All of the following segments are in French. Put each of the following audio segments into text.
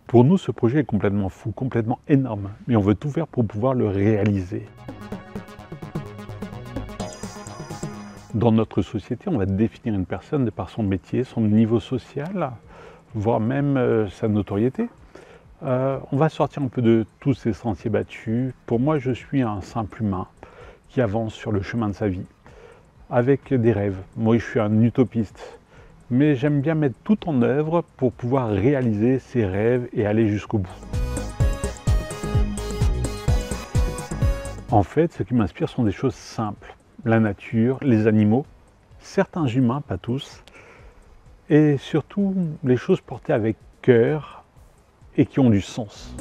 Pour nous, ce projet est complètement fou, complètement énorme, mais on veut tout faire pour pouvoir le réaliser. Dans notre société, on va définir une personne de par son métier, son niveau social, voire même sa notoriété. On va sortir un peu de tous ces sentiers battus. Pour moi, je suis un simple humain qui avance sur le chemin de sa vie, avec des rêves. Moi, je suis un utopiste, mais j'aime bien mettre tout en œuvre pour pouvoir réaliser ses rêves et aller jusqu'au bout. En fait, ce qui m'inspire sont des choses simples. La nature, les animaux, certains humains, pas tous, et surtout les choses portées avec cœur et qui ont du sens.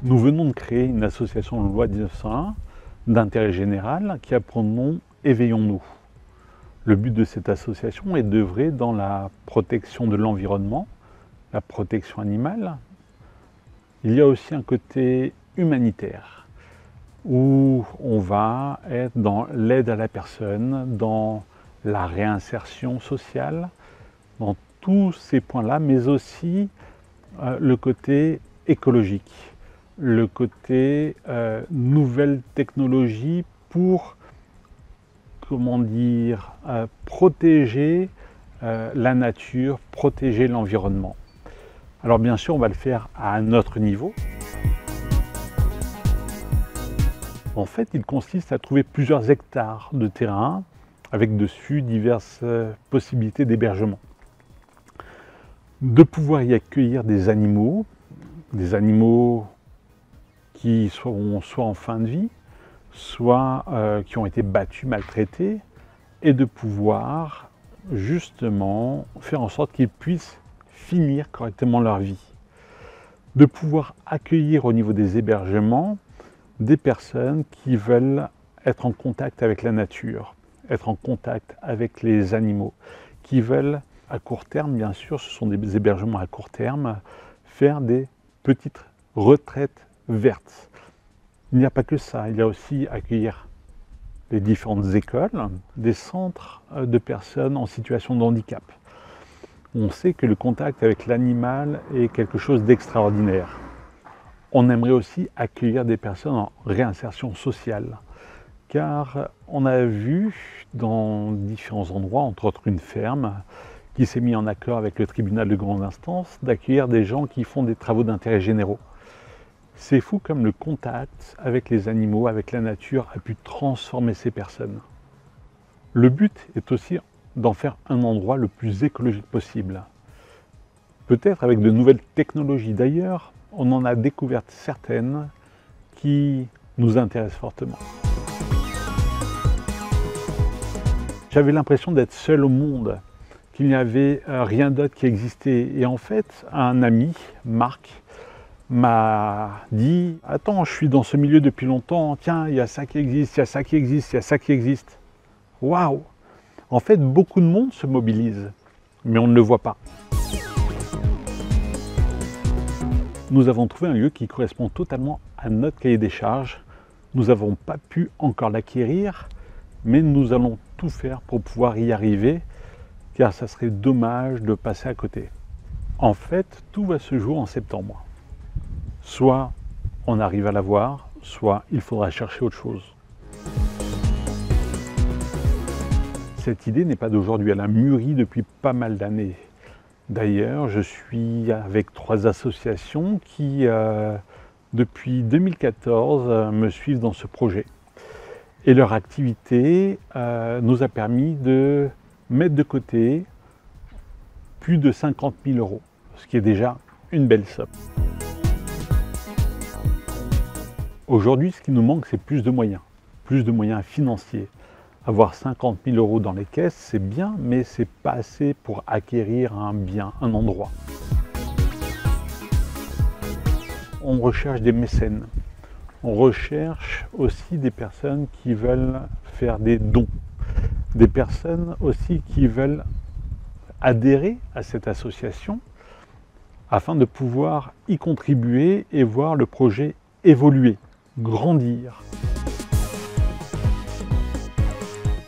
Nous venons de créer une association loi 1901 d'intérêt général qui a pour nom Éveillons-nous. Le but de cette association est d'œuvrer dans la protection de l'environnement, la protection animale. Il y a aussi un côté humanitaire où on va être dans l'aide à la personne, dans la réinsertion sociale, dans tous ces points-là, mais aussi le côté écologique, le côté nouvelle technologie pour, comment dire, protéger la nature, protéger l'environnement. Alors bien sûr, on va le faire à un autre niveau. En fait, il consiste à trouver plusieurs hectares de terrain avec dessus diverses possibilités d'hébergement. De pouvoir y accueillir des animaux qui sont soit en fin de vie, soit qui ont été battus, maltraités, et de pouvoir justement faire en sorte qu'ils puissent finir correctement leur vie. De pouvoir accueillir au niveau des hébergements des personnes qui veulent être en contact avec la nature, être en contact avec les animaux, qui veulent à court terme, bien sûr, ce sont des hébergements à court terme, faire des petites retraites vertes. Il n'y a pas que ça, il y a aussi accueillir les différentes écoles, des centres de personnes en situation de handicap. On sait que le contact avec l'animal est quelque chose d'extraordinaire. On aimerait aussi accueillir des personnes en réinsertion sociale, car on a vu dans différents endroits, entre autres une ferme, qui s'est mis en accord avec le tribunal de grande instance, d'accueillir des gens qui font des travaux d'intérêt généraux. C'est fou comme le contact avec les animaux, avec la nature, a pu transformer ces personnes. Le but est aussi d'en faire un endroit le plus écologique possible. Peut-être avec de nouvelles technologies. D'ailleurs, on en a découvert certaines qui nous intéressent fortement. J'avais l'impression d'être seul au monde, qu'il n'y avait rien d'autre qui existait. Et en fait, un ami, Marc, m'a dit « Attends, je suis dans ce milieu depuis longtemps, tiens, il y a ça qui existe, il y a ça qui existe, il y a ça qui existe. » Waouh! En fait, beaucoup de monde se mobilise, mais on ne le voit pas. Nous avons trouvé un lieu qui correspond totalement à notre cahier des charges. Nous n'avons pas pu encore l'acquérir, mais nous allons tout faire pour pouvoir y arriver, car ça serait dommage de passer à côté. En fait, tout va se jouer en septembre. Soit on arrive à l'avoir, soit il faudra chercher autre chose. Cette idée n'est pas d'aujourd'hui, elle a mûri depuis pas mal d'années. D'ailleurs, je suis avec 3 associations qui, depuis 2014, me suivent dans ce projet. Et leur activité nous a permis de mettre de côté plus de 50 000 €, ce qui est déjà une belle somme. Aujourd'hui, ce qui nous manque, c'est plus de moyens financiers. Avoir 50 000 € dans les caisses, c'est bien, mais c'est pas assez pour acquérir un bien, un endroit. On recherche des mécènes. On recherche aussi des personnes qui veulent faire des dons. Des personnes aussi qui veulent adhérer à cette association afin de pouvoir y contribuer et voir le projet évoluer, grandir.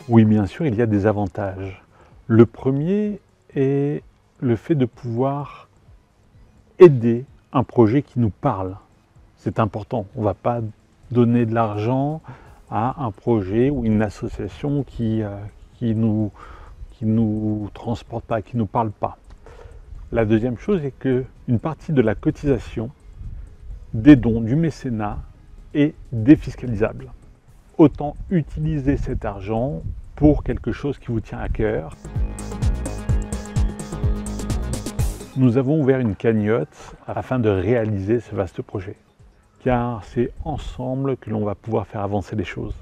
Oui, bien sûr, il y a des avantages. Le premier est le fait de pouvoir aider un projet qui nous parle. C'est important. On ne va pas donner de l'argent à un projet ou une association qui nous transporte pas, qui nous parle pas. La deuxième chose est qu'une partie de la cotisation, des dons, du mécénat est défiscalisable. Autant utiliser cet argent pour quelque chose qui vous tient à cœur. Nous avons ouvert une cagnotte afin de réaliser ce vaste projet, car c'est ensemble que l'on va pouvoir faire avancer les choses.